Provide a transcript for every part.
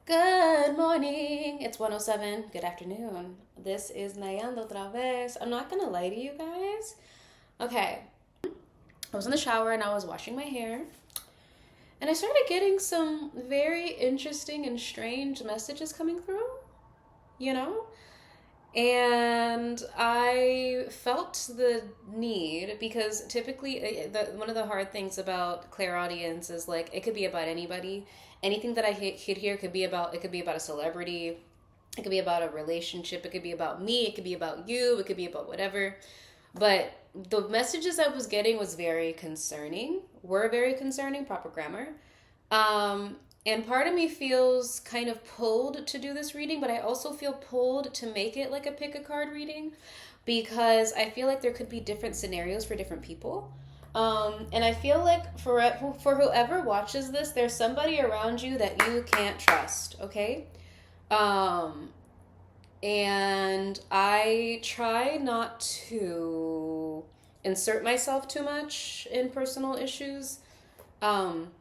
Good morning. It's 107. Good afternoon. This is NyandLa otra vez. I'm not gonna lie to you guys. Okay, I was in the shower and I was washing my hair, and I started getting some very interesting and strange messages coming through, you know? And I felt the need because typically one of the hard things about clairaudience is like it could be about anybody. Anything that I hit here could be about, it could be about a celebrity, it could be about a relationship, it could be about me, it could be about you, it could be about whatever. But the messages I was getting was very concerning, were very concerning, proper grammar. Um, and part of me feels kind of pulled to do this reading, but I also feel pulled to make it like a pick a card reading because I feel like there could be different scenarios for different people. And I feel like for whoever watches this, there's somebody around you that you can't trust, okay? Um, and I try not to insert myself too much in personal issues. Um,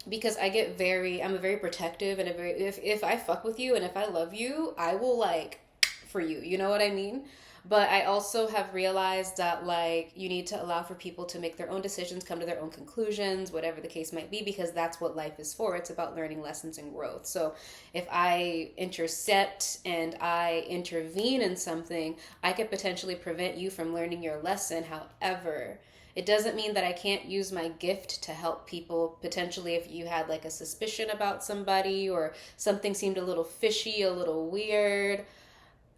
because I'm a very protective and a very if I fuck with you and if I love you, I will like for you. You know what I mean? But I also have realized that like you need to allow for people to make their own decisions, come to their own conclusions, whatever the case might be, because that's what life is for. It's about learning lessons and growth. So if I intercept and I intervene in something, I could potentially prevent you from learning your lesson. However, it doesn't mean that I can't use my gift to help people. Potentially, if you had like a suspicion about somebody or something seemed a little fishy, a little weird,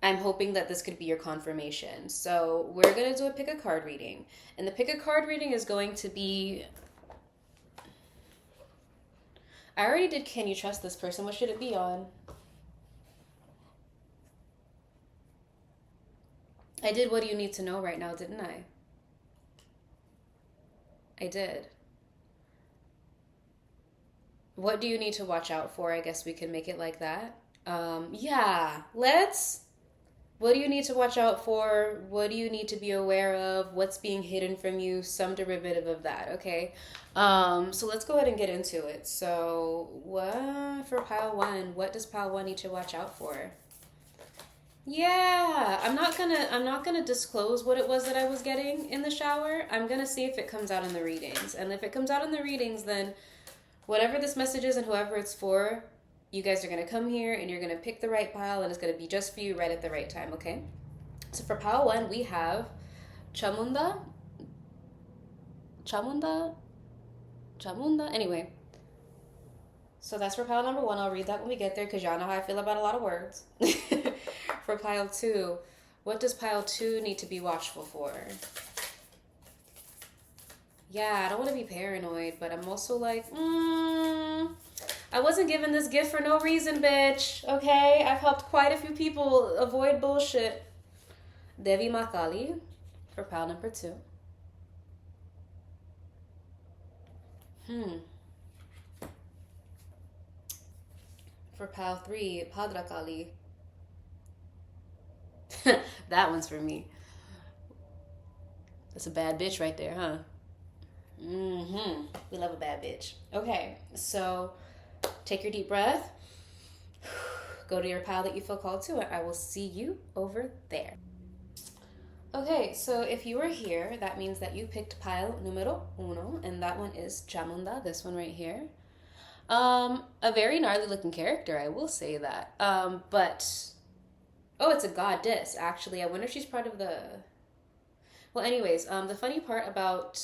I'm hoping that this could be your confirmation. So, we're going to do a pick a card reading. And the pick a card reading is going to be. I already did Can You Trust This Person? What should it be on? I did What Do You Need to Know right now, didn't I? I did. What do you need to watch out for? I guess we can make it like that. Yeah, let's. What do you need to watch out for? What do you need to be aware of? What's being hidden from you? Some derivative of that, okay? So let's go ahead and get into it. So, what for pile one? What does pile one need to watch out for? Yeah, I'm not gonna disclose what it was that I was getting in the shower. I'm gonna see if it comes out in the readings. And if it comes out in the readings, then whatever this message is and whoever it's for, you guys are going to come here and you're going to pick the right pile and it's going to be just for you right at the right time, okay? So for pile one, we have Chamunda. Chamunda? Chamunda? Anyway, so that's for pile number one. I'll read that when we get there because y'all know how I feel about a lot of words. For pile two, what does pile two need to be watchful for? Yeah, I don't want to be paranoid, but I'm also like, I wasn't given this gift for no reason, bitch. Okay? I've helped quite a few people avoid bullshit. Devi Makali for pile number two. Hmm. For pile three, Padrakali. That one's for me. That's a bad bitch right there, huh? Mm-hmm. We love a bad bitch. Okay, so take your deep breath. Go to your pile that you feel called to, and I will see you over there. Okay, so if you were here, that means that you picked pile numero uno, and that one is Chamunda, this one right here. A very gnarly looking character, I will say that. But oh, it's a goddess, actually. I wonder if she's part of the. Well, anyways, the funny part about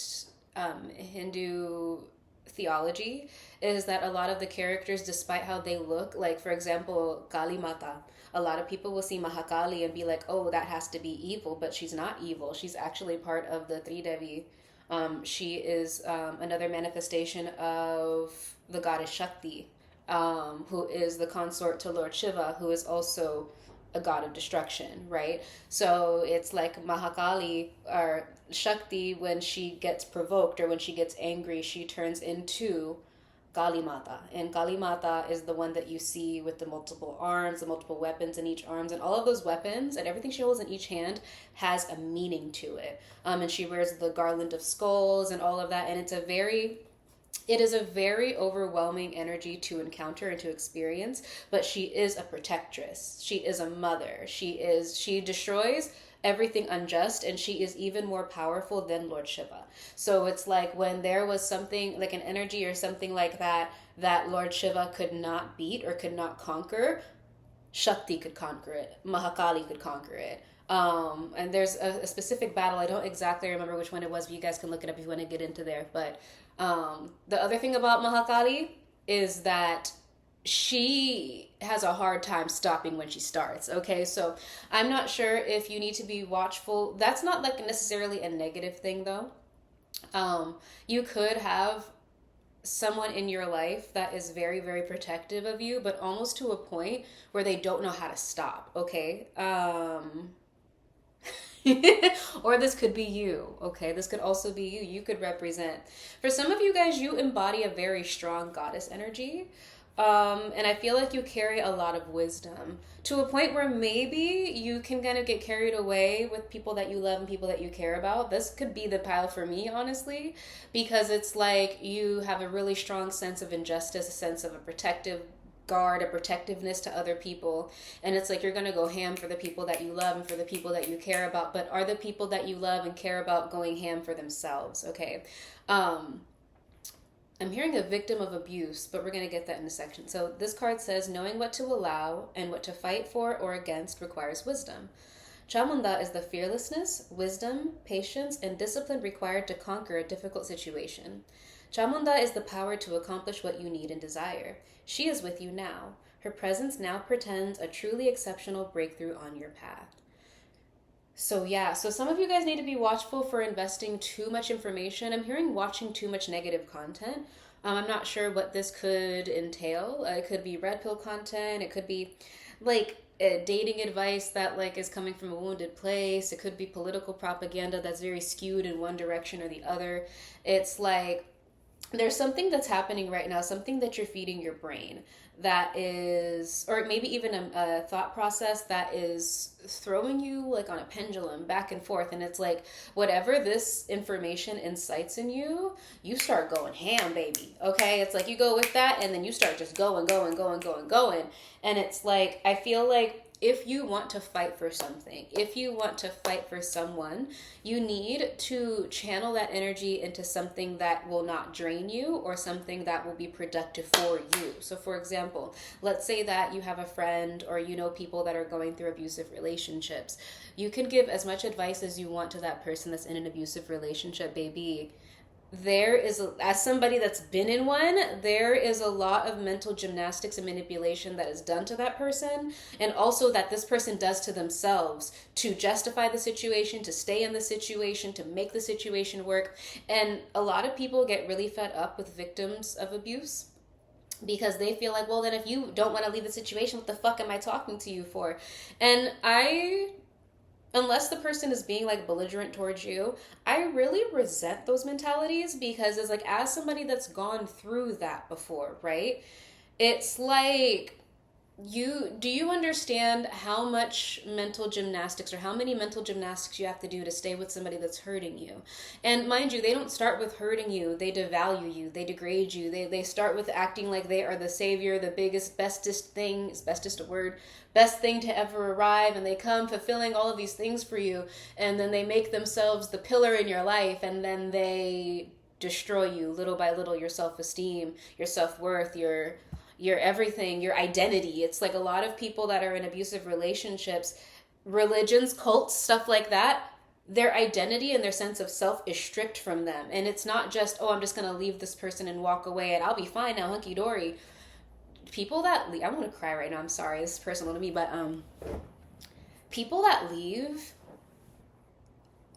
Hindu theology is that a lot of the characters, despite how they look, like for example, Kali Mata, a lot of people will see Mahakali and be like, oh, that has to be evil, but she's not evil. She's actually part of the Tridevi. She is another manifestation of the goddess Shakti, who is the consort to Lord Shiva, who is also a god of destruction, right? So it's like Mahakali or Shakti, when she gets provoked or when she gets angry, she turns into Kali Mata. And Kali Mata is the one that you see with the multiple arms, the multiple weapons in each arms, and all of those weapons and everything she holds in each hand has a meaning to it. And she wears the garland of skulls and all of that, and it's a very It is a very overwhelming energy to encounter and to experience, but she is a protectress. She is a mother. She destroys everything unjust, and she is even more powerful than Lord Shiva. So it's like when there was something like an energy or something like that that Lord Shiva could not beat or could not conquer, Shakti could conquer it. Mahakali could conquer it. And there's a specific battle. I don't exactly remember which one it was, but you guys can look it up if you want to get into there. But the other thing about Mahakali is that she has a hard time stopping when she starts. Okay, so I'm not sure if you need to be watchful. That's not like necessarily a negative thing, though. You could have someone in your life that is very, very protective of you, but almost to a point where they don't know how to stop. Okay. Or this could be you. Okay, this could also be you. You could represent, for some of you guys, you embody a very strong goddess energy. And I feel like you carry a lot of wisdom to a point where maybe you can kind of get carried away with people that you love and people that you care about. This could be the pile for me, honestly, because it's like you have a really strong sense of injustice, a sense of a protective guard, a protectiveness to other people. And it's like you're going to go ham for the people that you love and for the people that you care about. But are the people that you love and care about going ham for themselves? Okay. I'm hearing a victim of abuse, but we're going to get that in a section. So this card says, knowing what to allow and what to fight for or against requires wisdom. Chamunda is the fearlessness, wisdom, patience, and discipline required to conquer a difficult situation. Chamunda is the power to accomplish what you need and desire. She is with you now. Her presence now portends a truly exceptional breakthrough on your path. So yeah, so some of you guys need to be watchful for investing too much information. I'm hearing watching too much negative content. I'm not sure what this could entail. It could be red pill content. It could be like dating advice that like is coming from a wounded place. It could be political propaganda that's very skewed in one direction or the other. It's like there's something that's happening right now, something that you're feeding your brain that is, or maybe even a thought process that is throwing you like on a pendulum back and forth. And it's like, whatever this information incites in you, you start going ham, baby. Okay. It's like you go with that and then you start just going. And it's like, I feel like if you want to fight for something, if you want to fight for someone, you need to channel that energy into something that will not drain you or something that will be productive for you. So for example, let's say that you have a friend or you know people that are going through abusive relationships. You can give as much advice as you want to that person that's in an abusive relationship, baby. There is, as somebody that's been in one, there is a lot of mental gymnastics and manipulation that is done to that person, and also that this person does to themselves to justify the situation, to stay in the situation, to make the situation work. And a lot of people get really fed up with victims of abuse because they feel like, well, then if you don't want to leave the situation, what the fuck am I talking to you for? And unless the person is being like belligerent towards you, I really resent those mentalities because it's like, as somebody that's gone through that before, right? It's like, do you understand how much mental gymnastics or how many mental gymnastics you have to do to stay with somebody that's hurting you? And mind you, they don't start with hurting you. They devalue you. They degrade you. They start with acting like they are the savior, the biggest, bestest thing, is bestest a word, best thing to ever arrive. And they come fulfilling all of these things for you. And then they make themselves the pillar in your life. And then they destroy you little by little, your self-esteem, your self-worth, your everything, your identity. It's like a lot of people that are in abusive relationships, religions, cults, stuff like that, their identity and their sense of self is stripped from them. And it's not just, oh, I'm just going to leave this person and walk away and I'll be fine now, hunky-dory. People that leave, I want to cry right now, I'm sorry, this is personal to me, but people that leave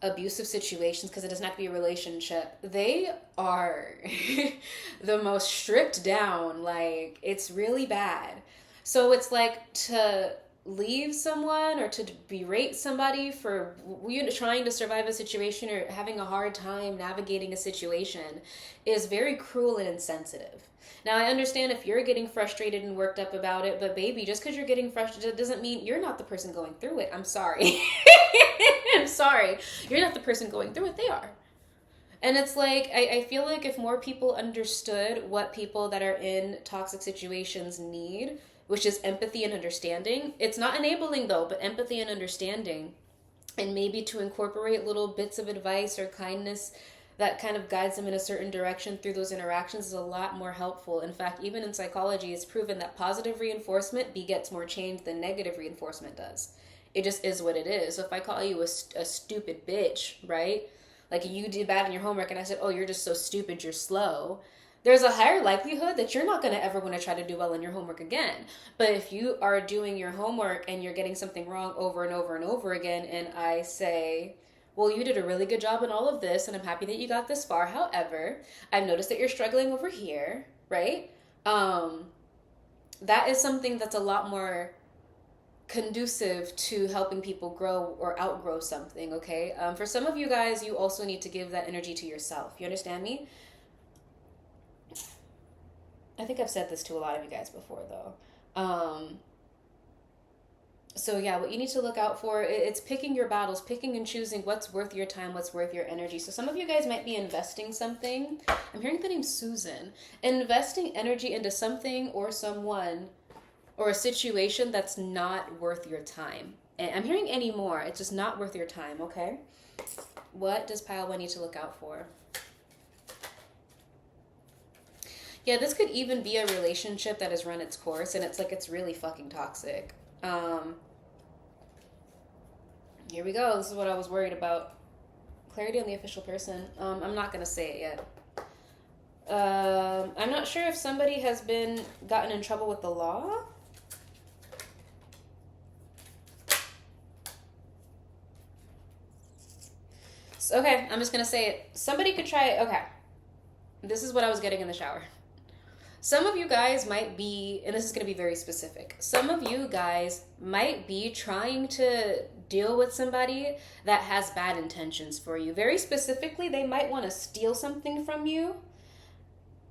abusive situations, because it doesn't have to be a relationship, they are the most stripped down. Like, it's really bad. So it's like to leave someone or to berate somebody for you trying to survive a situation or having a hard time navigating a situation is very cruel and insensitive. Now, I understand if you're getting frustrated and worked up about it, but baby, just because you're getting frustrated doesn't mean you're not the person going through it. I'm sorry. I'm sorry. You're not the person going through it. They are. And it's like, I feel like if more people understood what people that are in toxic situations need, which is empathy and understanding, it's not enabling though, but empathy and understanding, and maybe to incorporate little bits of advice or kindness that kind of guides them in a certain direction through those interactions is a lot more helpful. In fact, even in psychology, it's proven that positive reinforcement begets more change than negative reinforcement does. It just is what it is. So if I call you a stupid bitch, right? Like you did bad in your homework and I said, oh, you're just so stupid, you're slow. There's a higher likelihood that you're not going to ever want to try to do well in your homework again. But if you are doing your homework and you're getting something wrong over and over and over again, and I say, well, you did a really good job in all of this, and I'm happy that you got this far. However, I've noticed that you're struggling over here, right? That is something that's a lot more conducive to helping people grow or outgrow something, okay? For some of you guys, you also need to give that energy to yourself. You understand me? I think I've said this to a lot of you guys before, though. So yeah, what you need to look out for, it's picking your battles, picking and choosing what's worth your time, what's worth your energy. So some of you guys might be investing something. I'm hearing the name Susan. Investing energy into something or someone or a situation that's not worth your time. And I'm hearing any more. It's just not worth your time, okay? What does pile 1 need to look out for? Yeah, this could even be a relationship that has run its course and it's like it's really fucking toxic. Here we go. This is what I was worried about. Clarity on the official person. I'm not going to say it yet. I'm not sure if somebody has been gotten in trouble with the law. So, okay, I'm just going to say it. Somebody could try it. Okay. This is what I was getting in the shower. Some of you guys might be, and this is going to be very specific, some of you guys might be trying to deal with somebody that has bad intentions for you. Very specifically, they might want to steal something from you.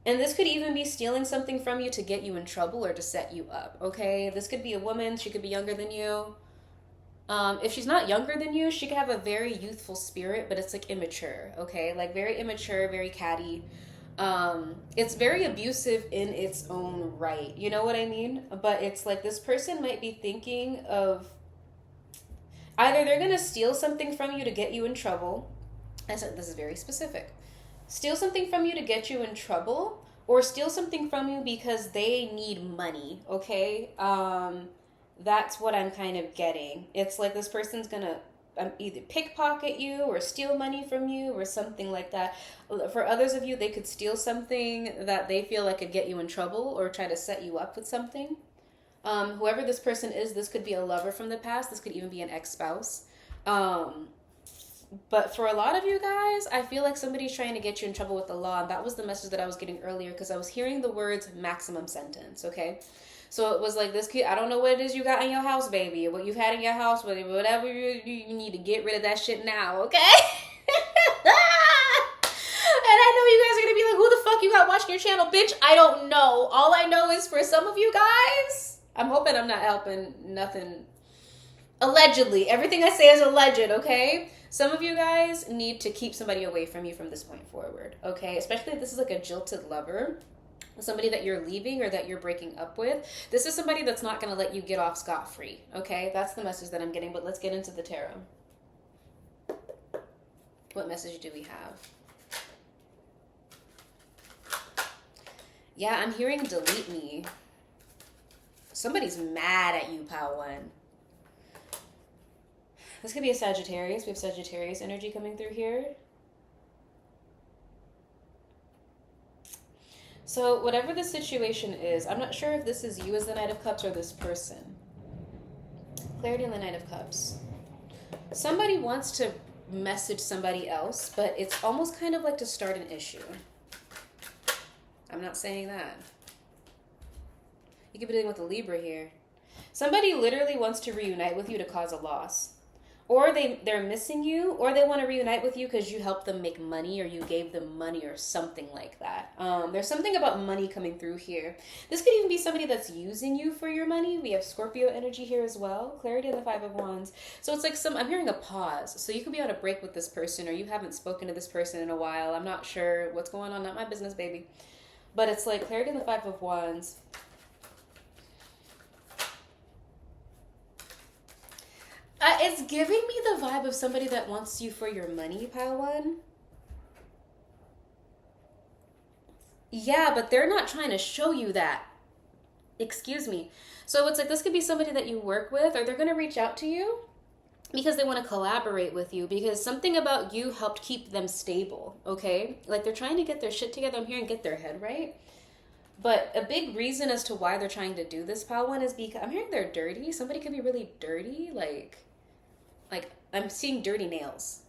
And this could even be stealing something from you to get you in trouble or to set you up, okay? This could be a woman. She could be younger than you. If she's not younger than you, she could have a very youthful spirit, but it's like immature, okay? Like very immature, very catty. It's very abusive in its own right. You know what I mean? But it's like this person might be thinking of either they're going to steal something from you to get you in trouble. I said this is very specific. Steal something from you to get you in trouble, or steal something from you because they need money, okay? That's what I'm kind of getting. It's like this person's going to either pickpocket you or steal money from you or something like that. For others of you, they could steal something that they feel like could get you in trouble or try to set you up with something. Whoever this person is, this could be a lover from the past. This could even be an ex-spouse. But for a lot of you guys, I feel like somebody's trying to get you in trouble with the law. And that was the message that I was getting earlier because I was hearing the words maximum sentence, okay? So it was like this kid, I don't know what it is you got in your house, baby, or what you've had in your house, whatever you need to get rid of that shit now, okay? And I know you guys are going to be like, who the fuck you got watching your channel? Bitch, I don't know. All I know is for some of you guys, I'm hoping I'm not helping nothing. Allegedly. Everything I say is alleged, okay? Some of you guys need to keep somebody away from you from this point forward, okay? Especially if this is like a jilted lover. Somebody that you're leaving or that you're breaking up with. This is somebody that's not going to let you get off scot-free, okay? That's the message that I'm getting, but let's get into the tarot. What message do we have? Yeah, I'm hearing delete me. Somebody's mad at you, pal one. This could be a Sagittarius. We have Sagittarius energy coming through here. So whatever the situation is, I'm not sure if this is you as the Knight of Cups or this person. Clarity in the Knight of Cups. Somebody wants to message somebody else, but it's almost kind of like to start an issue. I'm not saying that. You could be dealing with a Libra here. Somebody literally wants to reunite with you to cause a loss. or they're missing you, or they want to reunite with you because you helped them make money or you gave them money or something like that. There's something about money coming through here. This could even be somebody that's using you for your money. We have Scorpio energy here as well. Clarity in the Five of Wands. So it's like I'm hearing a pause. So you could be on a break with this person, or you haven't spoken to this person in a while. I'm not sure what's going on. Not my business, baby. But it's like clarity in the Five of Wands. It's giving me the vibe of somebody that wants you for your money, pile one. Yeah, but they're not trying to show you that. Excuse me. So it's like this could be somebody that you work with, or they're going to reach out to you because they want to collaborate with you, because something about you helped keep them stable, okay? Like they're trying to get their shit together. I'm hearing get their head right. But a big reason as to why they're trying to do this, pal one, is because I'm hearing they're dirty. Somebody could be really dirty, like I'm seeing dirty nails.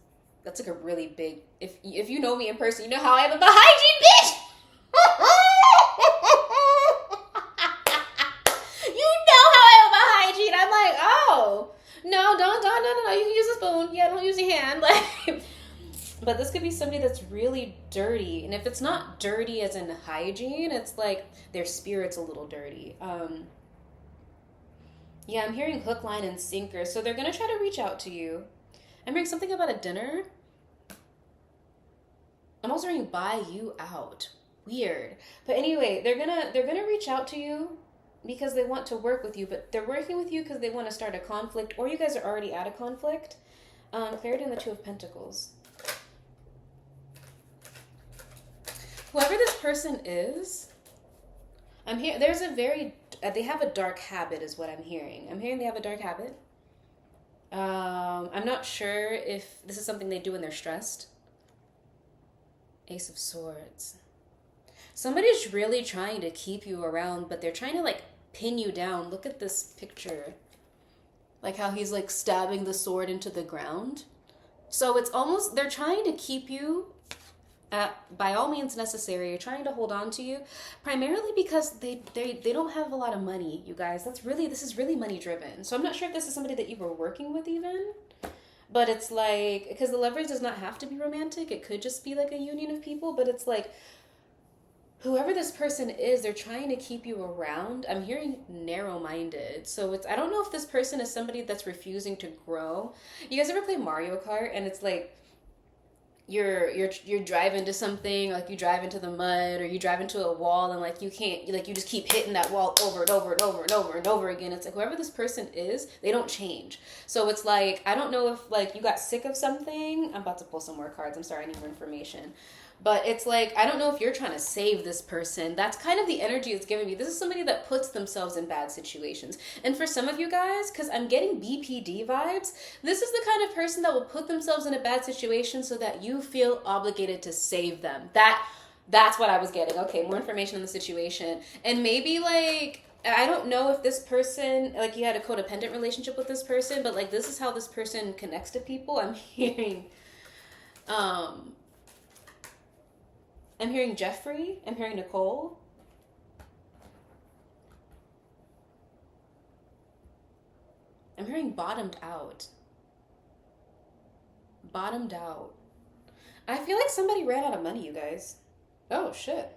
That's like a really big. If you know me in person, you know how I am about hygiene, bitch. You know how I am about hygiene. I'm like, oh no, don't. You can use a spoon. Yeah, don't use your hand. Like, but this could be somebody that's really dirty, and if it's not dirty as in hygiene, it's like their spirit's a little dirty. Yeah, I'm hearing hook, line, and sinker. So they're gonna try to reach out to you. I'm hearing something about a dinner. I'm also hearing buy you out. Weird. But anyway, they're gonna reach out to you because they want to work with you, but they're working with you because they want to start a conflict, or you guys are already at a conflict. Clarity in the Two of Pentacles. Whoever this person is, I'm here. There's a very they have a dark habit, is what I'm hearing. I'm hearing they have a dark habit. I'm not sure if this is something they do when they're stressed. Ace of Swords. Somebody's really trying to keep you around, but they're trying to like pin you down. Look at this picture. Like how he's like stabbing the sword into the ground. So it's almost, they're trying to keep you by all means necessary. You're trying to hold on to you, primarily because they don't have a lot of money, you guys. This is really money driven. So I'm not sure if this is somebody that you were working with even, but it's like, because the leverage does not have to be romantic. It could just be like a union of people, but it's like, whoever this person is, they're trying to keep you around. I'm hearing narrow-minded. So I don't know if this person is somebody that's refusing to grow. You guys ever play Mario Kart and it's like, you're driving to something, like you drive into the mud, or you drive into a wall, and like you can't, like you just keep hitting that wall over and over and over and over and over again. It's like whoever this person is, they don't change. So it's like, I don't know if like you got sick of something. I'm about to pull some more cards. I'm sorry, I need more information. But it's like, I don't know if you're trying to save this person. That's kind of the energy it's giving me. This is somebody that puts themselves in bad situations. And for some of you guys, because I'm getting BPD vibes, this is the kind of person that will put themselves in a bad situation so that you feel obligated to save them. That's what I was getting. Okay, more information on the situation. And maybe like, I don't know if this person, like you had a codependent relationship with this person, but like this is how this person connects to people. I'm hearing Jeffrey. I'm hearing Nicole. I'm hearing bottomed out. Bottomed out. I feel like somebody ran out of money, you guys. Oh, shit.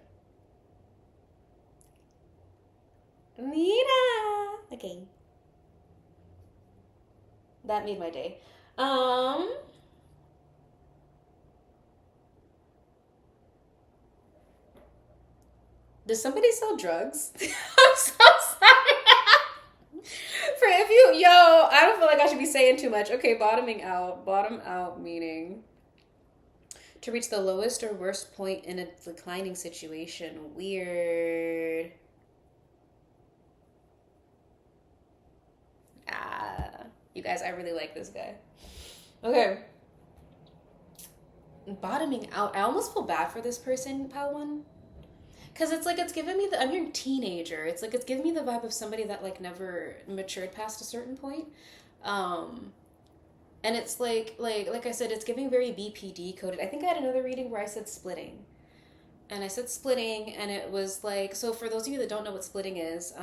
Mira. Okay. That made my day. Does somebody sell drugs? I'm so sorry. For if you, yo, I don't feel like I should be saying too much. Okay, bottoming out. Bottom out meaning to reach the lowest or worst point in a declining situation. Weird. You guys, I really like this guy. Okay. Bottoming out. I almost feel bad for this person, pal one. Because it's like, it's giving me I'm hearing teenager. It's like, it's giving me the vibe of somebody that like never matured past a certain point. And it's like I said, it's giving very BPD coded. I think I had another reading where I said splitting. And I said splitting, and it was like, so for those of you that don't know what splitting is,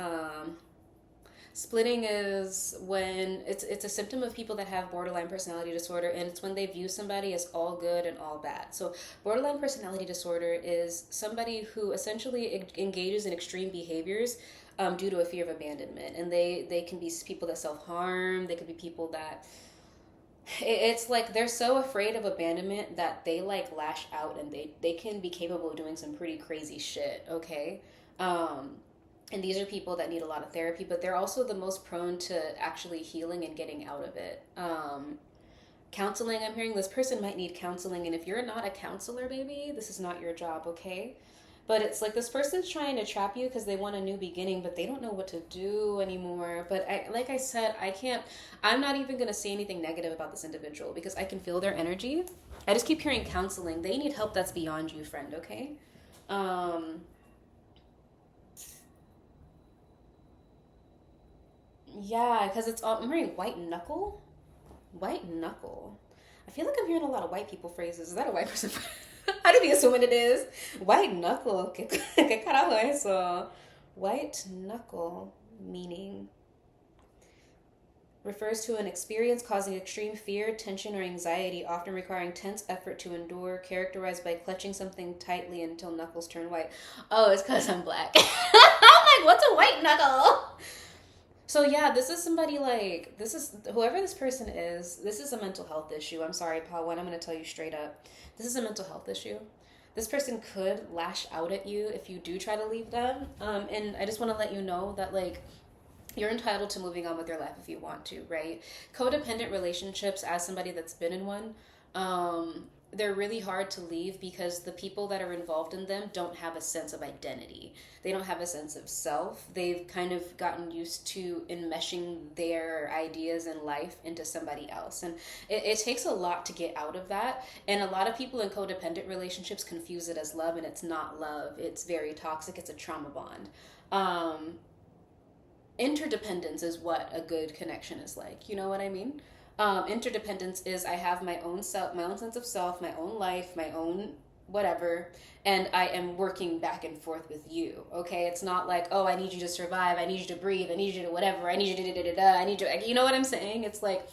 Splitting is when it's a symptom of people that have borderline personality disorder, and it's when they view somebody as all good and all bad. So borderline personality disorder is somebody who essentially engages in extreme behaviors due to a fear of abandonment, and they can be people that self-harm. They could be people that it's like they're so afraid of abandonment that they like lash out, and they can be capable of doing some pretty crazy shit. Okay. And these are people that need a lot of therapy, but they're also the most prone to actually healing and getting out of it. Counseling, I'm hearing this person might need counseling, and if you're not a counselor, baby, this is not your job. Okay. But it's like this person's trying to trap you because they want a new beginning, but they don't know what to do anymore. But like I said, I'm not even going to say anything negative about this individual because I can feel their energy. I just keep hearing counseling. They need help that's beyond you, friend, okay? Yeah, because I'm hearing white knuckle. White knuckle. I feel like I'm hearing a lot of white people phrases. Is that a white person? How do you be assuming it is? White knuckle. ¿Qué carajo eso? White knuckle meaning refers to an experience causing extreme fear, tension, or anxiety, often requiring tense effort to endure, characterized by clutching something tightly until knuckles turn white. Oh, it's because I'm black. I'm like, what's a white knuckle? So yeah, this is somebody like, this is, whoever this person is, this is a mental health issue. I'm sorry, Paul, I'm going to tell you straight up. This is a mental health issue. This person could lash out at you if you do try to leave them. And I just want to let you know that, like, you're entitled to moving on with your life if you want to, right? Codependent relationships, as somebody that's been in one, they're really hard to leave because the people that are involved in them don't have a sense of identity. They don't have a sense of self. They've kind of gotten used to enmeshing their ideas and life into somebody else. And it takes a lot to get out of that. And a lot of people in codependent relationships confuse it as love, and it's not love. It's very toxic. It's a trauma bond. Interdependence is what a good connection is like. You know what I mean? Interdependence is I have my own self, my own sense of self, my own life, my own whatever, and I am working back and forth with you. Okay, it's not like, oh, I need you to survive, I need you to breathe, I need you to whatever, I need you to da-da-da-da, I need you, you know what I'm saying? It's like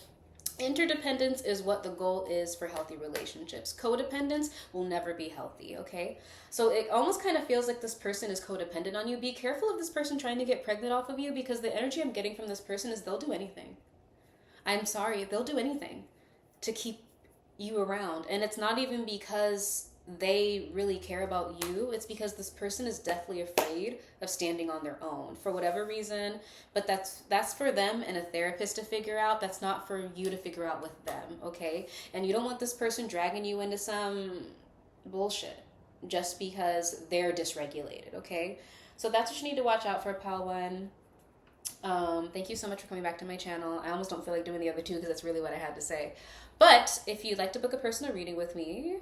interdependence is what the goal is for healthy relationships. Codependence will never be healthy. Okay, so it almost kind of feels like this person is codependent on you. Be careful of this person trying to get pregnant off of you, because the energy I'm getting from this person is they'll do anything. I'm sorry, they'll do anything to keep you around. And it's not even because they really care about you. It's because this person is deathly afraid of standing on their own for whatever reason. But that's for them and a therapist to figure out. That's not for you to figure out with them, okay? And you don't want this person dragging you into some bullshit just because they're dysregulated, okay? So that's what you need to watch out for, Pal One. Thank you so much for coming back to my channel. I almost don't feel like doing the other two because that's really what I had to say. But if you'd like to book a personal reading with me,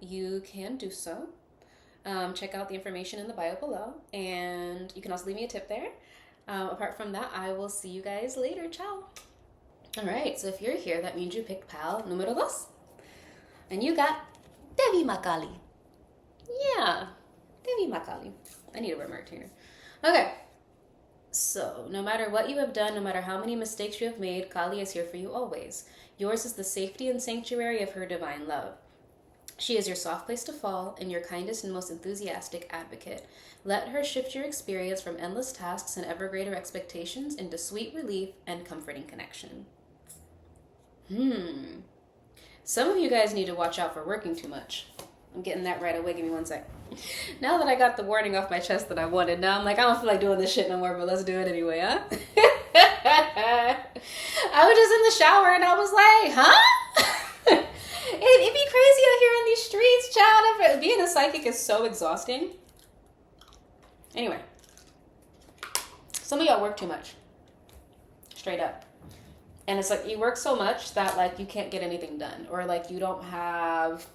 you can do so. Check out the information in the bio below, and you can also leave me a tip there. Apart from that, I will see you guys later. Ciao. All right, so if you're here, that means you picked pal número 2. And you got Devi Makali. Yeah, Devi Makali. I need a remark here. Okay. So, no matter what you have done, no matter how many mistakes you have made, Kali is here for you always. Yours is the safety and sanctuary of her divine love. She is your soft place to fall and your kindest and most enthusiastic advocate. Let her shift your experience from endless tasks and ever greater expectations into sweet relief and comforting connection. Some of you guys need to watch out for working too much. I'm getting that right away. Give me 1 sec. Now that I got the warning off my chest that I wanted, now I'm like, I don't feel like doing this shit no more, but let's do it anyway, huh? I was just in the shower and I was like, huh? It'd be crazy out here in these streets, child. Being a psychic is so exhausting. Anyway, some of y'all work too much. Straight up. And it's like you work so much that like you can't get anything done, or like you don't have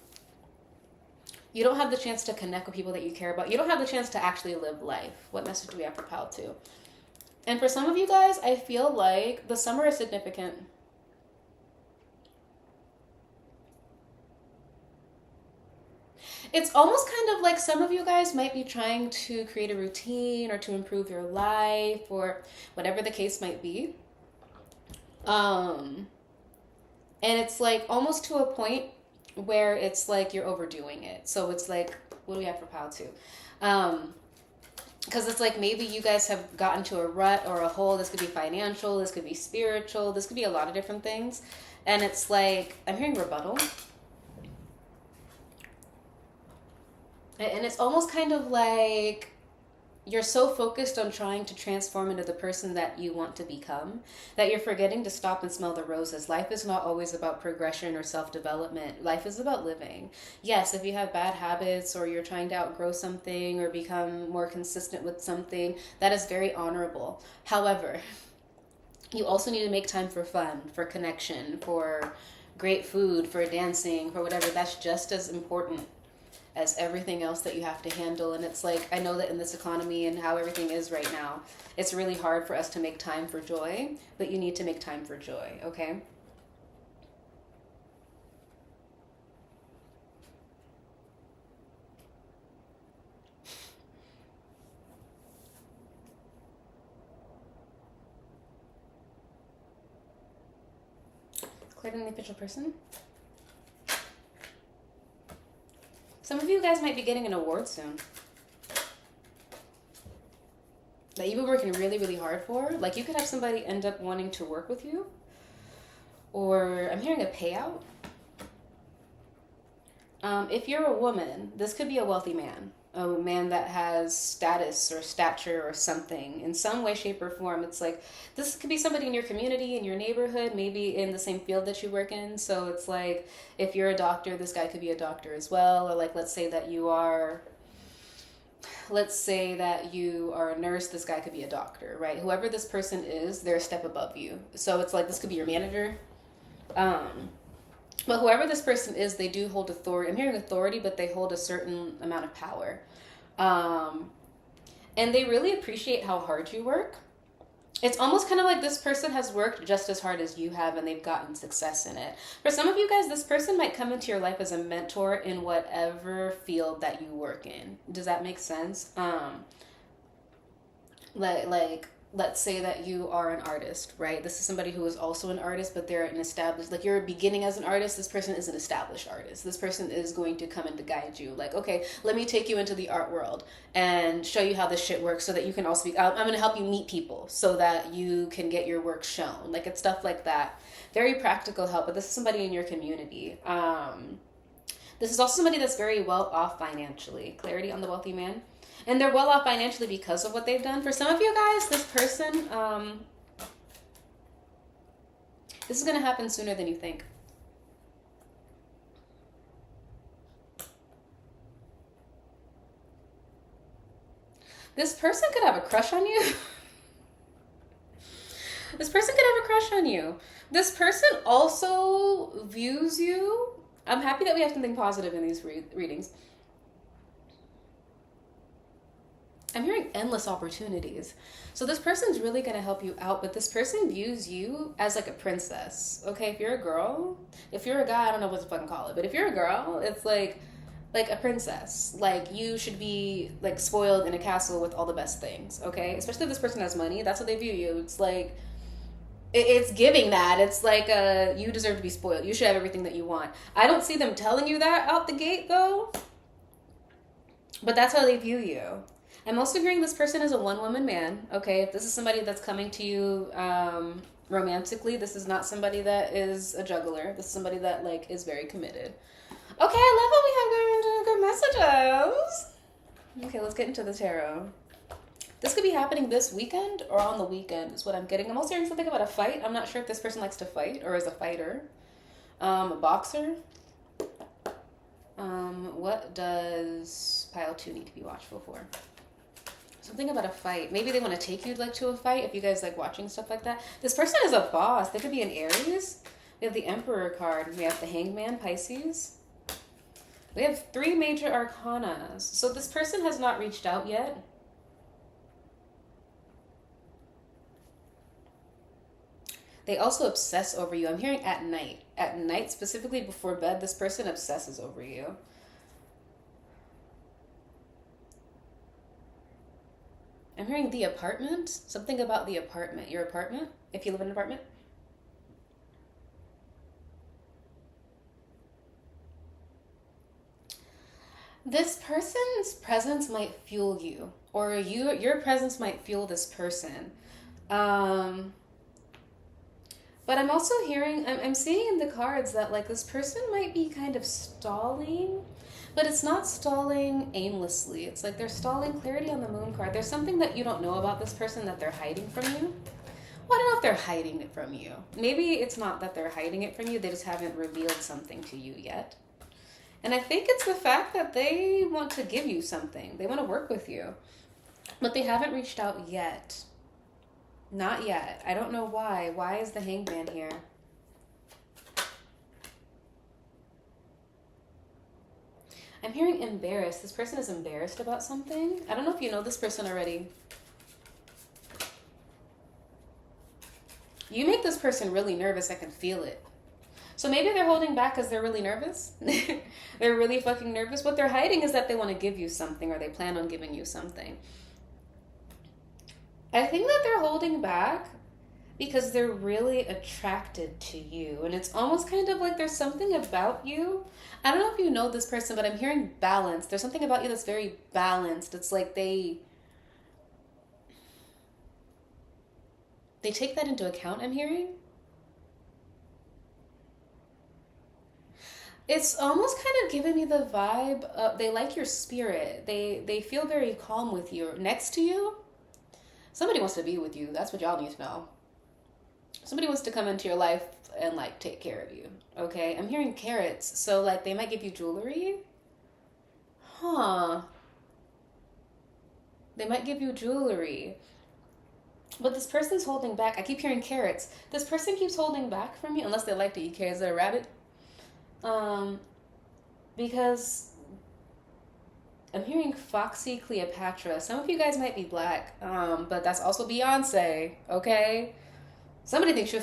the chance to connect with people that you care about. You don't have the chance to actually live life. What message do we have for Pal 2? And for some of you guys, I feel like the summer is significant. It's almost kind of like some of you guys might be trying to create a routine or to improve your life or whatever the case might be. Um, and it's like almost to a point where it's like you're overdoing it. So it's like, what do we have for pile two? Because it's like maybe you guys have gotten to a rut or a hole. This could be financial, this could be spiritual, this could be a lot of different things. And it's like, I'm hearing rebuttal. And it's almost kind of like you're so focused on trying to transform into the person that you want to become that you're forgetting to stop and smell the roses. Life is not always about progression or self-development. Life is about living. Yes, if you have bad habits or you're trying to outgrow something or become more consistent with something, that is very honorable. However, you also need to make time for fun, for connection, for great food, for dancing, for whatever. That's just as important as everything else that you have to handle. And it's like, I know that in this economy and how everything is right now, it's really hard for us to make time for joy, but you need to make time for joy, okay? Cleared in the official person. Some of you guys might be getting an award soon that you've been working really, really hard for. Like you could have somebody end up wanting to work with you, or I'm hearing a payout. If you're a woman, this could be a wealthy man, a man that has status or stature or something in some way, shape, or form. It's like this could be somebody in your community, in your neighborhood, maybe in the same field that you work in. So it's like if you're a doctor, this guy could be a doctor as well. Or like let's say that you are a nurse, this guy could be a doctor, right? Whoever this person is, they're a step above you. So it's like this could be your manager. But whoever this person is, they do hold authority. I'm hearing authority, but they hold a certain amount of power. And they really appreciate how hard you work. It's almost kind of like this person has worked just as hard as you have and they've gotten success in it. For some of you guys, this person might come into your life as a mentor in whatever field that you work in. Does that make sense? Like let's say that you are an artist, right? This is somebody who is also an artist, but they're an established, like you're beginning as an artist, this person is an established artist. This person is going to come in to guide you. Like, okay, let me take you into the art world and show you how this shit works so that you can also be, I'm going to help you meet people so that you can get your work shown. Like it's stuff like that. Very practical help, but this is somebody in your community. This is also somebody that's very well off financially. Clarity on the wealthy man. And they're well off financially because of what they've done. For some of you guys, this person, this is going to happen sooner than you think. This person could have a crush on you. This person could have a crush on you. This person also views you. I'm happy that we have something positive in these readings. I'm hearing endless opportunities. So this person's really going to help you out, but this person views you as like a princess. Okay, if you're a girl, if you're a guy, I don't know what to fucking call it, but if you're a girl, it's like a princess. Like you should be like spoiled in a castle with all the best things, okay? Especially if this person has money, that's how they view you. It's like it's giving that. It's like you deserve to be spoiled. You should have everything that you want. I don't see them telling you that out the gate though. But that's how they view you. I'm also hearing this person is a one-woman man, okay? If this is somebody that's coming to you romantically, this is not somebody that is a juggler. This is somebody that, like, is very committed. Okay, I love how we have good messages. Okay, let's get into the tarot. This could be happening this weekend or on the weekend is what I'm getting. I'm also hearing something about a fight. I'm not sure if this person likes to fight or is a fighter. A boxer. What does pile 2 need to be watchful for? Something about a fight. Maybe they want to take you like to a fight if you guys like watching stuff like that. This person is a boss. They could be an Aries. We have the Emperor card. We have the Hangman, Pisces. We have 3 major arcanas. So this person has not reached out yet. They also obsess over you. I'm hearing at night. At night, specifically before bed, this person obsesses over you. I'm hearing the apartment. Something about the apartment. Your apartment, if you live in an apartment. This person's presence might fuel you, or your presence might fuel this person. Um, but I'm also hearing, I'm seeing in the cards that like this person might be kind of stalling, but it's not stalling aimlessly. It's like they're stalling clarity on the moon card. There's something that you don't know about this person that they're hiding from you. Well, I don't know if they're hiding it from you. Maybe it's not that they're hiding it from you. They just haven't revealed something to you yet. And I think it's the fact that they want to give you something. They want to work with you. But they haven't reached out yet. Not yet. I don't know why. Why is the Hangman here? I'm hearing embarrassed. This person is embarrassed about something. I don't know if you know this person already. You make this person really nervous. I can feel it. So maybe they're holding back because they're really nervous. They're really fucking nervous. What they're hiding is that they want to give you something, or they plan on giving you something. I think that they're holding back because they're really attracted to you. And it's almost kind of like there's something about you. I don't know if you know this person, but I'm hearing balance. There's something about you that's very balanced. It's like they take that into account, I'm hearing. It's almost kind of giving me the vibe of they like your spirit. They feel very calm with you. Next to you, somebody wants to be with you. That's what y'all need to know. Somebody wants to come into your life and like take care of you. Okay? I'm hearing carrots. So like they might give you jewelry. Huh. They might give you jewelry. But this person's holding back. I keep hearing carrots. This person keeps holding back from you unless they like to eat carrots. They're a rabbit. Because I'm hearing Foxy Cleopatra. Some of you guys might be black, but that's also Beyonce, okay? Somebody thinks you're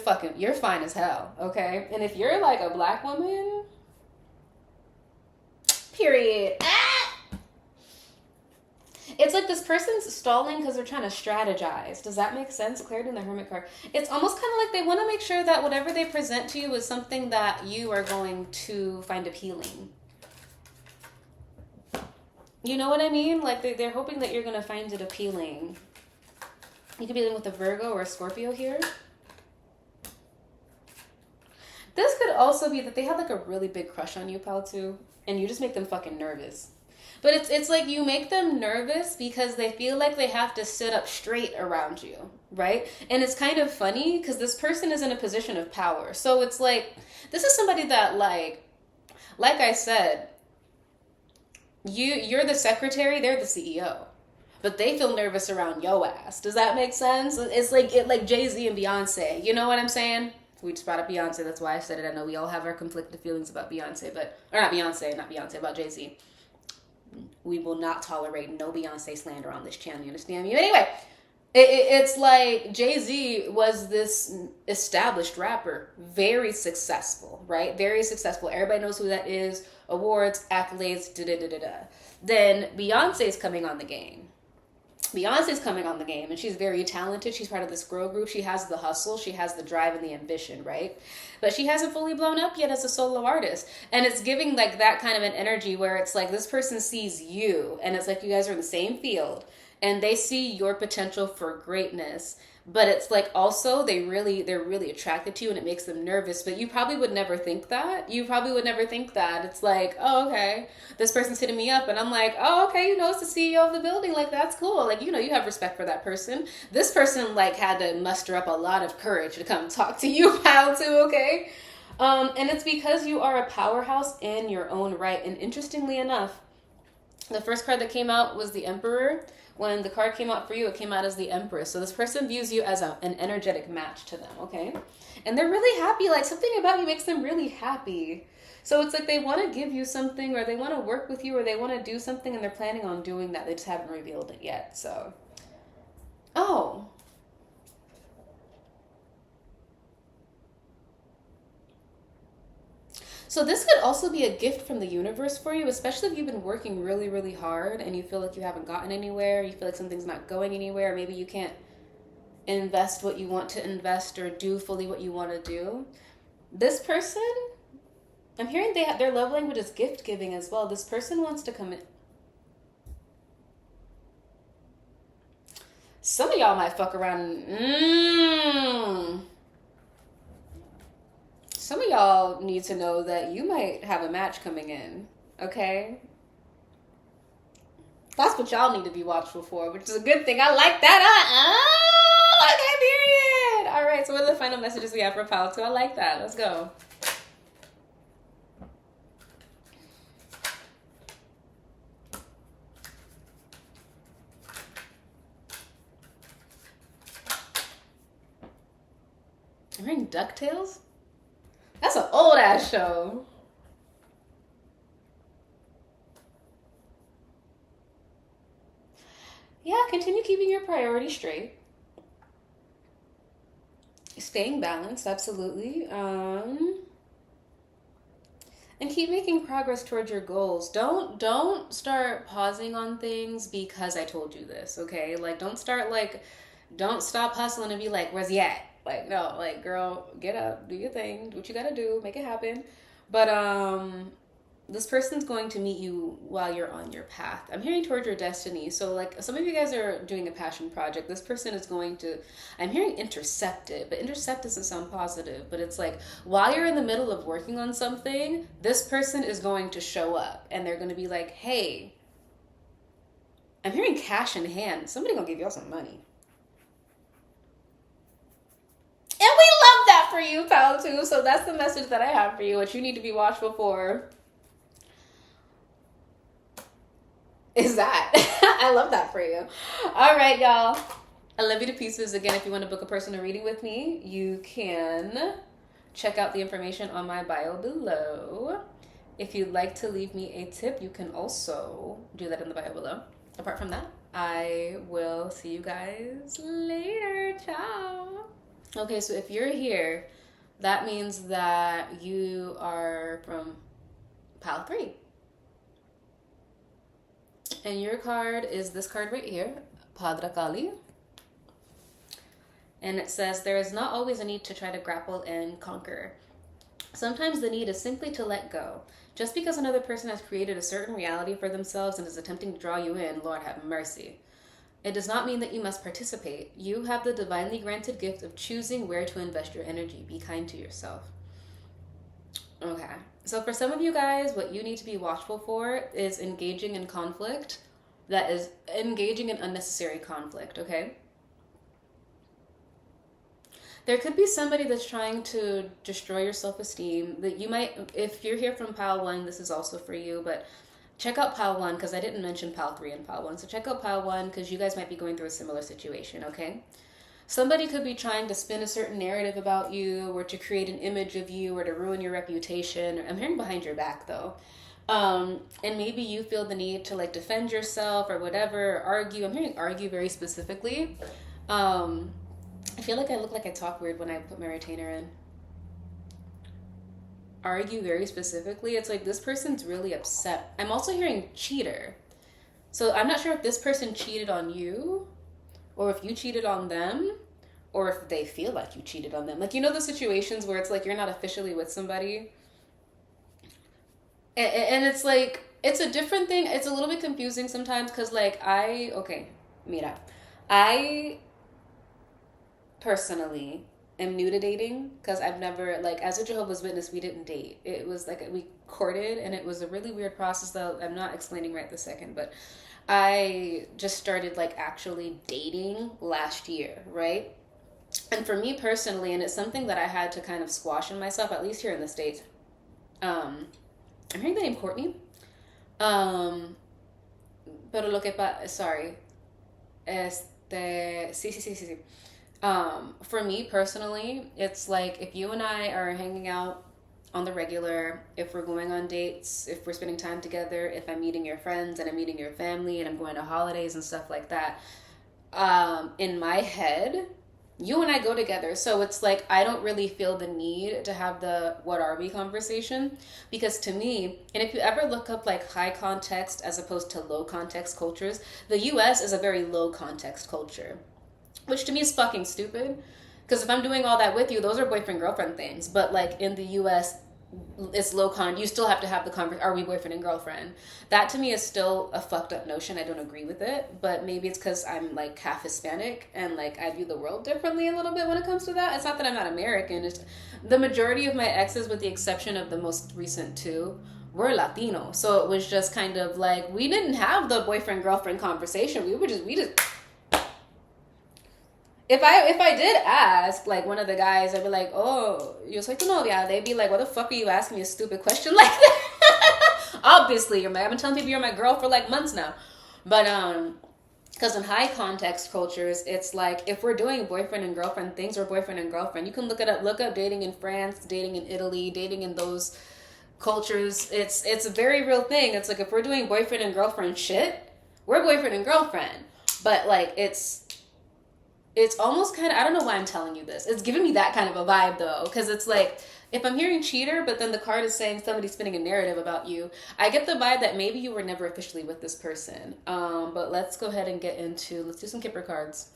fine as hell, okay? And if you're like a black woman, period. It's like this person's stalling because they're trying to strategize. Does that make sense? Clarity in the Hermit card. It's almost kind of like they want to make sure that whatever they present to you is something that you are going to find appealing. You know what I mean? Like they're hoping that you're going to find it appealing. You could be dealing with a Virgo or a Scorpio here. This could also be that they have like a really big crush on you, pal, too. And you just make them fucking nervous. But it's like you make them nervous because they feel like they have to sit up straight around you, right? And it's kind of funny because this person is in a position of power. So it's like, this is somebody that like I said, you're the secretary, they're the CEO. But they feel nervous around yo ass. Does that make sense? It's like Jay-Z and Beyonce. You know what I'm saying? We just brought up Beyonce. That's why I said it. I know we all have our conflicted feelings about Beyonce, not Beyonce, about Jay-Z. We will not tolerate no Beyonce slander on this channel. You understand me? Anyway, it's like Jay-Z was this established rapper, very successful, right? Very successful. Everybody knows who that is. Awards, accolades, da-da-da-da-da. Then Beyonce's coming on the game. And she's very talented. She's part of this girl group. She has the hustle. She has the drive and the ambition, right? But she hasn't fully blown up yet as a solo artist. And it's giving like that kind of an energy where it's like this person sees you and it's like you guys are in the same field and they see your potential for greatness. But it's like also they're really attracted to you and it makes them nervous. But you probably would never think that. It's like, oh, okay, this person's hitting me up. And I'm like, oh, okay, it's the CEO of the building. Like, that's cool. Like, you have respect for that person. This person like had to muster up a lot of courage to come talk to you, pal, too, okay? And it's because you are a powerhouse in your own right. And interestingly enough, the first card that came out was the Emperor. When the card came out for you, it came out as the Empress. So this person views you as an energetic match to them, okay? And they're really happy. Like, something about you makes them really happy. So it's like they want to give you something or they want to work with you or they want to do something and they're planning on doing that. They just haven't revealed it yet, so. Oh. So So this could also be a gift from the universe for you, especially if you've been working really, really hard and you feel like you haven't gotten anywhere, you feel like something's not going anywhere, or maybe you can't invest what you want to invest or do fully what you want to do. This person, I'm hearing their love language is gift giving as well. This person wants to come in. Some of y'all might fuck around. Some of y'all need to know that you might have a match coming in, okay? That's what y'all need to be watchful for, which is a good thing. I like that. Okay, period. All right, so what are the final messages we have for Pile 2? I like that. Let's go. I'm hearing DuckTales? That's an old ass show. Yeah, continue keeping your priorities straight. Staying balanced, absolutely. And keep making progress towards your goals. Don't start pausing on things because I told you this, okay? Like don't stop hustling and be like, where's he at? Like, no, like, girl, get up, do your thing, do what you gotta do, make it happen. But this person's going to meet you while you're on your path. I'm hearing towards your destiny. So, like, some of you guys are doing a passion project. This person is going to, I'm hearing intercept it, but intercept doesn't sound positive. But it's like, while you're in the middle of working on something, this person is going to show up. And they're going to be like, hey, I'm hearing cash in hand. Somebody gonna give y'all some money. And we love that for you, pal, too. So that's the message that I have for you, what you need to be watchful for. Is that. I love that for you. All right, y'all. I love you to pieces. Again, if you want to book a personal reading with me, you can check out the information on my bio below. If you'd like to leave me a tip, you can also do that in the bio below. Apart from that, I will see you guys later. Ciao. Okay, so if you're here, that means that you are from pile 3. And your card is this card right here, Padra Kali. And it says, there is not always a need to try to grapple and conquer. Sometimes the need is simply to let go. Just because another person has created a certain reality for themselves and is attempting to draw you in, Lord have mercy. It does not mean that you must participate. You have the divinely granted gift of choosing where to invest your energy. Be kind to yourself. Okay. So for some of you guys, what you need to be watchful for is engaging in conflict. That is engaging in unnecessary conflict, okay? There could be somebody that's trying to destroy your self-esteem. That you might, if you're here from pile 1, this is also for you, but check out pile 1 because I didn't mention pile 3 and pile 1. So check out pile 1 because you guys might be going through a similar situation, okay? Somebody could be trying to spin a certain narrative about you or to create an image of you or to ruin your reputation. I'm hearing behind your back though. And maybe you feel the need to like defend yourself or whatever, or argue. I'm hearing argue very specifically. I feel like I look like I talk weird when I put my retainer in. Argue very specifically. It's like this person's really upset. I'm also hearing cheater. So I'm not sure if this person cheated on you or if you cheated on them or if they feel like you cheated on them. Like, you know, the situations where it's like you're not officially with somebody and it's like, it's a different thing. It's a little bit confusing sometimes because like I personally am new to dating because I've never, like, as a Jehovah's Witness, we didn't date. It was like we courted and it was a really weird process that I'm not explaining right this second, but I just started like actually dating last year, right? And for me personally, and it's something that I had to kind of squash in myself, at least here in the States, I'm hearing the name Courtney. Pero lo que sorry. Sí. For me personally, it's like if you and I are hanging out on the regular, if we're going on dates, if we're spending time together, if I'm meeting your friends and I'm meeting your family and I'm going to holidays and stuff like that, in my head, You and I go together. So it's like I don't really feel the need to have the what are we conversation, because to me, and if you ever look up like high context as opposed to low context cultures, the US is a very low context culture, which to me is fucking stupid. Because if I'm doing all that with you, those are boyfriend girlfriend things. But like in the US, it's low con. You still have to have the conversation. Are we boyfriend and girlfriend? That to me is still a fucked up notion. I don't agree with it. But maybe it's because I'm like half Hispanic and like I view the world differently a little bit when it comes to that. It's not that I'm not American. It's the majority of my exes, with the exception of the most recent two, were Latino. So it was just kind of like we didn't have the boyfriend girlfriend conversation. We just if I did ask like one of the guys, I'd be like, "Oh, yo soy tu novia." They'd be like, "What the fuck are you asking me a stupid question like that?" Obviously, I've been telling people you're my girl for like months now, but because in high context cultures, it's like if we're doing boyfriend and girlfriend things, we're boyfriend and girlfriend. You can look up dating in France, dating in Italy, dating in those cultures. It's a very real thing. It's like if we're doing boyfriend and girlfriend shit, we're boyfriend and girlfriend. But like it's almost kind of, I don't know why I'm telling you this. It's giving me that kind of a vibe though, because it's like if I'm hearing cheater, but then the card is saying somebody's spinning a narrative about you, I get the vibe that maybe you were never officially with this person. But let's go ahead and let's do some Kipper cards.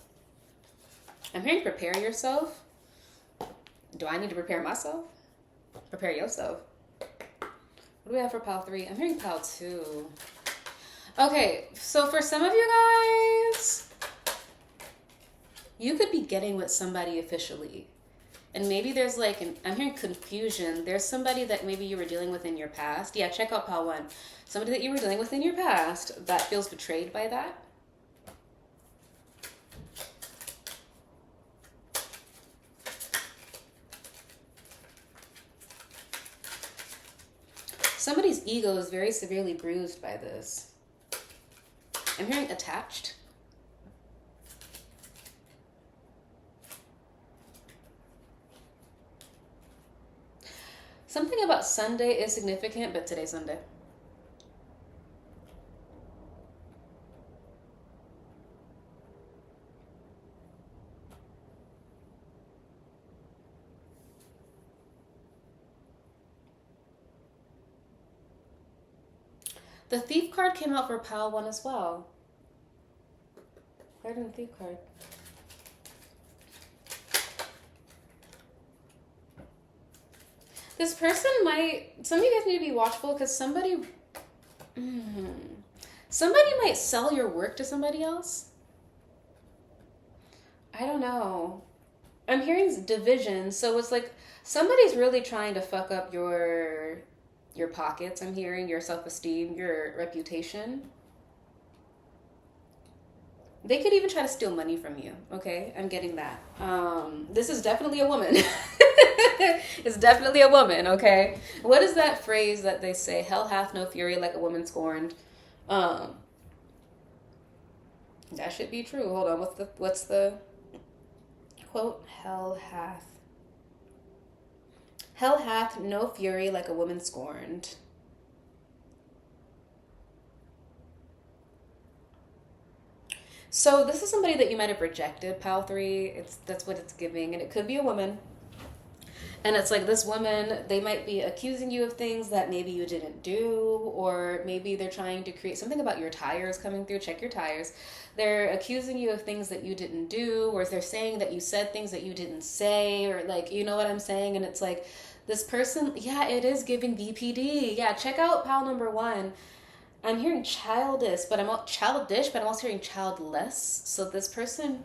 I'm hearing prepare yourself. Do I need to prepare myself? Prepare yourself. What do we have for pile 3? I'm hearing pile 2. Okay, so for some of you guys, you could be getting with somebody officially. And maybe there's like, I'm hearing confusion. There's somebody that maybe you were dealing with in your past. Yeah, check out pile 1. Somebody that you were dealing with in your past that feels betrayed by that. Somebody's ego is very severely bruised by this. I'm hearing attached. Something about Sunday is significant, but today's Sunday. The Thief card came out for pile 1 as well. Where did the Thief card? This person some of you guys need to be watchful because somebody might sell your work to somebody else. I don't know. I'm hearing division, so it's like somebody's really trying to fuck up your pockets. I'm hearing your self-esteem, your reputation. They could even try to steal money from you, okay? I'm getting that. This is definitely a woman. It's definitely a woman, okay? What is that phrase that they say? Hell hath no fury like a woman scorned. That should be true. Hold on, what's the quote? Hell hath no fury like a woman scorned. So this is somebody that you might have rejected, pile 3. That's what it's giving, and it could be a woman. And it's like this woman, they might be accusing you of things that maybe you didn't do, or maybe they're trying to create something about your tires coming through. Check your tires. They're accusing you of things that you didn't do, or they're saying that you said things that you didn't say, or like, you know what I'm saying? And it's like this person, yeah, it is giving BPD. Yeah, check out pile number 1. I'm hearing childish, but I'm also hearing childless. So this person,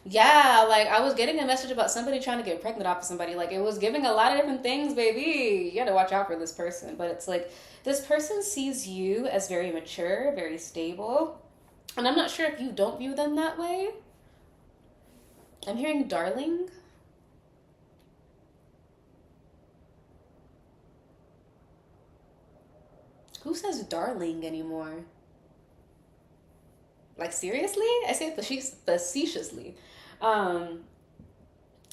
yeah, like I was getting a message about somebody trying to get pregnant off of somebody. Like it was giving a lot of different things, baby. You gotta watch out for this person. But it's like this person sees you as very mature, very stable. And I'm not sure if you don't view them that way. I'm hearing darling. Who says darling anymore? Like seriously? I say facetiously. Yeah,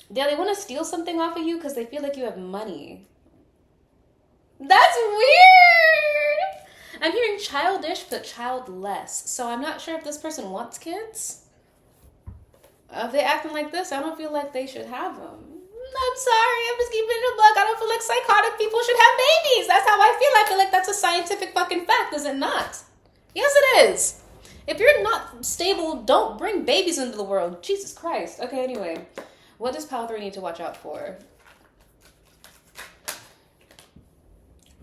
they want to steal something off of you because they feel like you have money. That's weird. I'm hearing childish but childless. So I'm not sure if this person wants kids. If they acting like this, I don't feel like they should have them. I'm sorry, I'm just keeping it a buck. I don't feel like psychotic people should have babies. That's how I feel. I feel like that's a scientific fucking fact, is it not? Yes, it is. If you're not stable, don't bring babies into the world. Jesus Christ. Okay, anyway. What does Pal 3 need to watch out for?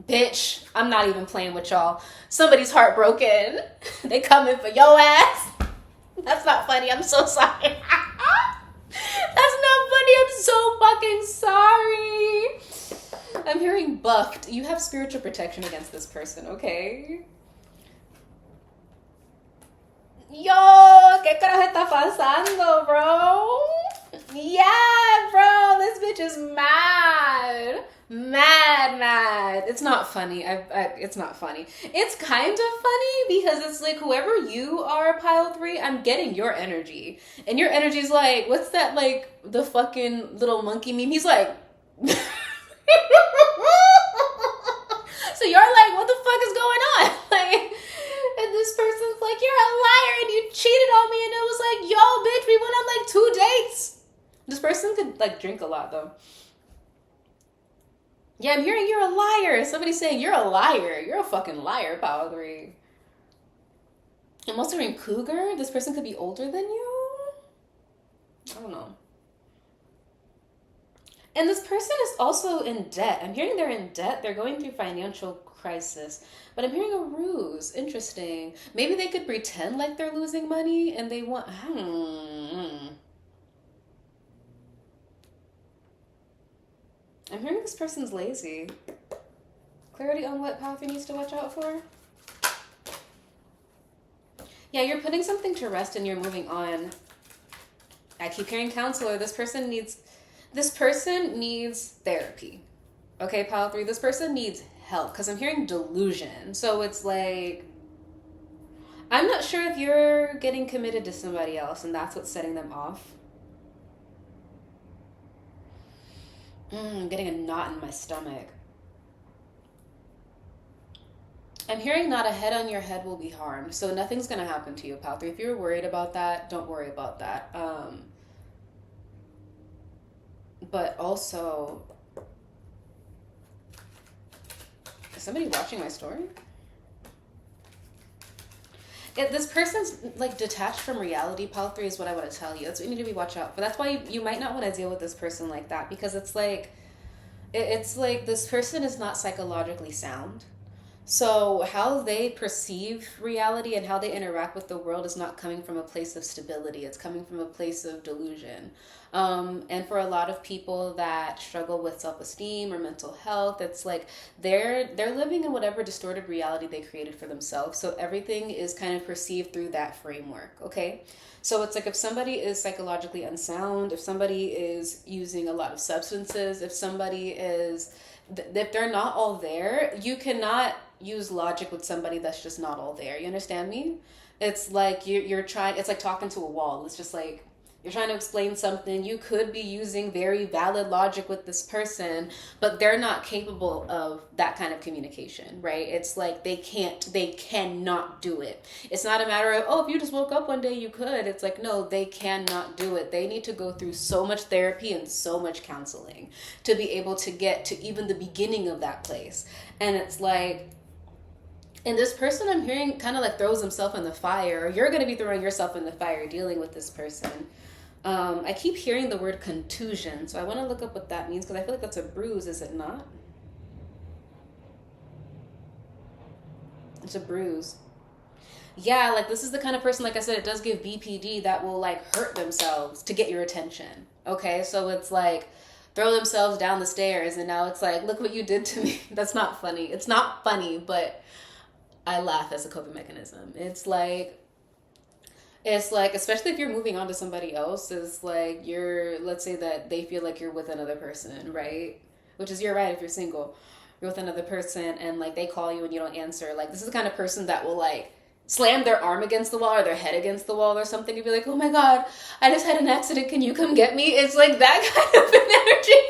Bitch, I'm not even playing with y'all. Somebody's heartbroken. They coming for your ass. That's not funny. I'm so sorry. That's not funny. I'm so fucking sorry. I'm hearing buffed. You have spiritual protection against this person, okay? Yo, ¿qué carajo está pasando, bro? Yeah, bro, this bitch is mad. Mad. It's not funny. It's not funny. It's kind of funny because it's like whoever you are, Pile 3, I'm getting your energy. And your energy's like, what's that, like, the fucking little monkey meme? He's like... So you're like, what the fuck is going on? Like... And this person's like, you're a liar and you cheated on me. And it was like, yo, bitch, we went on like 2 dates. This person could like drink a lot though. Yeah, I'm hearing you're a liar. Somebody's saying you're a liar. You're a fucking liar, Power 3. I'm also hearing cougar. This person could be older than you. I don't know. And this person is also in debt. I'm hearing they're in debt. They're going through financial crisis. But I'm hearing a ruse. Interesting. Maybe they could pretend like they're losing money and they want... I'm hearing this person's lazy. Clarity on what Power 3 needs to watch out for? Yeah, you're putting something to rest and you're moving on. I keep hearing counselor. This person needs therapy. Okay, Power 3, this person needs help because I'm hearing delusion. So it's like, I'm not sure if you're getting committed to somebody else and that's what's setting them off. I'm getting a knot in my stomach. I'm hearing not a head on your head will be harmed. So nothing's going to happen to you, Power 3. If you're worried about that, don't worry about that. But also... Is somebody watching my story? Yeah, this person's like detached from reality. Pile 3 is what I want to tell you. That's what you need to be watch out for. That's why you might not want to deal with this person like that because it's like this person is not psychologically sound. So how they perceive reality and how they interact with the world is not coming from a place of stability. It's coming from a place of delusion. And for a lot of people that struggle with self-esteem or mental health, it's like they're living in whatever distorted reality they created for themselves. So everything is kind of perceived through that framework, okay? So it's like if somebody is psychologically unsound, if somebody is using a lot of substances, if somebody is... if they're not all there, you cannot use logic with somebody that's just not all there. You understand me? It's like you're trying, it's like talking to a wall. It's just like you're trying to explain something. You could be using very valid logic with this person, but they're not capable of that kind of communication, right? It's like they cannot do it. It's not a matter of, oh, if you just woke up one day, you could. It's like, no, they cannot do it. They need to go through so much therapy and so much counseling to be able to get to even the beginning of that place. And it's like, and this person I'm hearing kind of like throws himself in the fire. You're going to be throwing yourself in the fire dealing with this person. I keep hearing the word contusion, so I want to look up what that means because I feel like that's a bruise, is it not? It's a bruise. Yeah, like this is the kind of person, like I said, it does give BPD that will like hurt themselves to get your attention. Okay, so it's like throw themselves down the stairs and now it's like, look what you did to me. That's not funny. It's not funny, but I laugh as a coping mechanism. It's like, especially if you're moving on to somebody else, is like let's say that they feel like you're with another person, right? Which is you're right if you're single. You're with another person and like they call you and you don't answer. Like this is the kind of person that will like slam their arm against the wall or their head against the wall or something. You'd be like, oh my God, I just had an accident. Can you come get me? It's like that kind of an energy.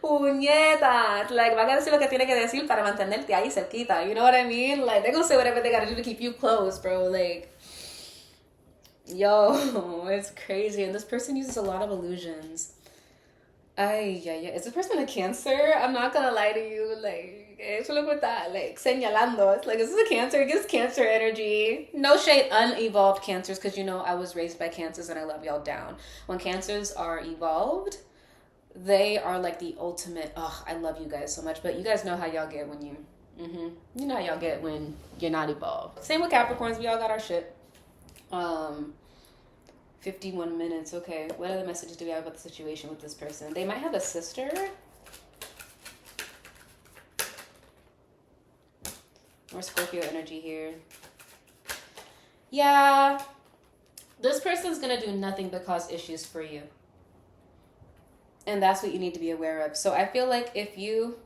Puñeta. Like, van a decir lo que tiene que decir para mantenerte ahí cerquita. You know what I mean? Like, they're gonna say whatever they gotta do to keep you close, bro. Like, Yo, it's crazy. And this person uses a lot of illusions. Ay, yeah, yeah. Is this person a Cancer? I'm not gonna lie to you. Like, eso lo that. Like, señalando. It's like, is this a Cancer? It gives Cancer energy. No shade, unevolved Cancers, because you know I was raised by Cancers and I love y'all down. When Cancers are evolved, they are like the ultimate. Oh, I love you guys so much. But you guys know how y'all get when you. You know how y'all get when you're not evolved. Same with Capricorns. We all got our shit. 51 minutes. Okay. What other messages do we have about the situation with this person? They might have a sister. Or Scorpio energy here. Yeah. This person's going to do nothing but cause issues for you. And that's what you need to be aware of. So I feel like if you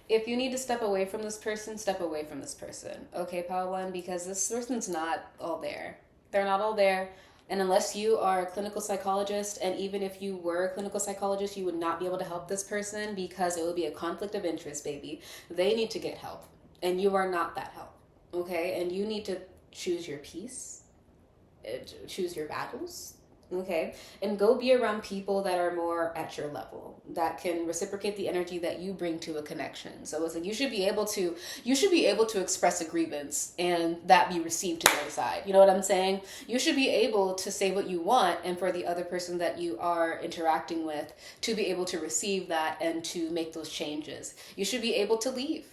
need to step away from this person, step away from this person. Okay, Pal One, because this person's not all there. They're not all there. And unless you are a clinical psychologist, and even if you were a clinical psychologist, you would not be able to help this person because it would be a conflict of interest, baby. They need to get help. And you are not that help. Okay? And you need to choose your peace. Choose your battles. Okay, and go be around people that are more at your level, that can reciprocate the energy that you bring to a connection. So it's like you should be able to express a grievance and that be received to the other side. You know what I'm saying? You should be able to say what you want, and for the other person that you are interacting with to be able to receive that and to make those changes. You should be able to leave.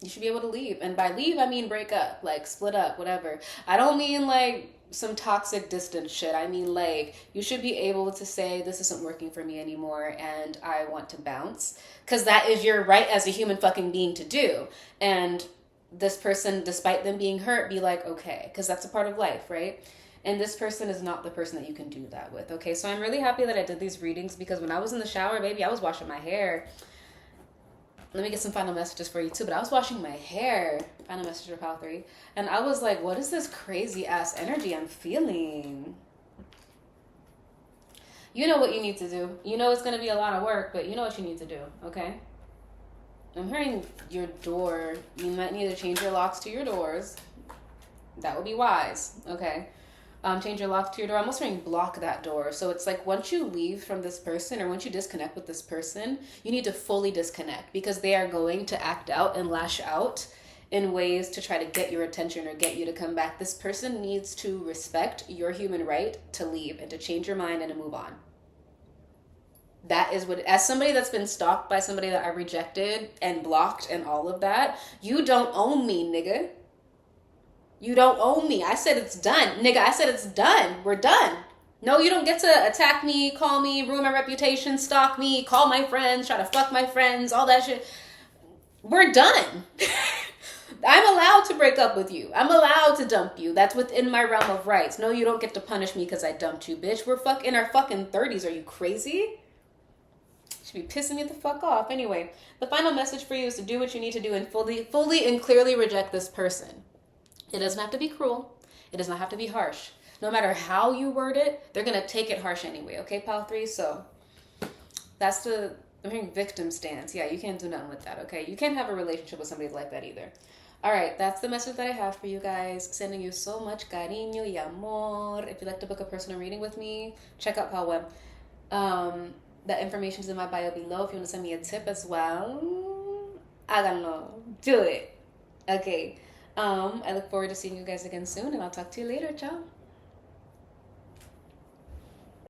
You should be able to leave. And by leave, I mean break up, like split up, whatever. I don't mean like some toxic distant shit. I mean, like, you should be able to say, this isn't working for me anymore and I want to bounce. Because that is your right as a human fucking being to do. And this person, despite them being hurt, be like, okay. Because that's a part of life, right? And this person is not the person that you can do that with, okay? So I'm really happy that I did these readings, because when I was in the shower, baby, I was washing my hair. Let me get some final messages for you too. But I was washing my hair. Final message for Pal 3. And I was like, what is this crazy ass energy I'm feeling? You know what you need to do. You know it's going to be a lot of work, but you know what you need to do, okay? I'm hearing your door. You might need to change your locks to your doors. That would be wise, okay? Change your lock to your door. I'm almost hearing block that door. So it's like once you leave from this person, or once you disconnect with this person, you need to fully disconnect, because they are going to act out and lash out in ways to try to get your attention or get you to come back. This person needs to respect your human right to leave and to change your mind and to move on. That is what, as somebody that's been stalked by somebody that I rejected and blocked and all of that, you don't own me, nigga. You don't own me. I said it's done. Nigga, I said it's done. We're done. No, you don't get to attack me, call me, ruin my reputation, stalk me, call my friends, try to fuck my friends, all that shit. We're done. I'm allowed to break up with you. I'm allowed to dump you. That's within my realm of rights. No, you don't get to punish me because I dumped you, bitch. We're in our fucking 30s. Are you crazy? Should be pissing me the fuck off. Anyway, the final message for you is to do what you need to do and fully and clearly reject this person. It doesn't have to be cruel. It does not have to be harsh. No matter how you word it, they're going to take it harsh anyway. Okay, Pal 3? So that's I'm hearing victim stance. Yeah, you can't do nothing with that, okay? You can't have a relationship with somebody like that either. All right, that's the message that I have for you guys. Sending you so much cariño y amor. If you'd like to book a personal reading with me, check out Pal Web. That information is in my bio below. If you want to send me a tip as well, háganlo. Do it. Okay. I look forward to seeing you guys again soon, and I'll talk to you later. Ciao.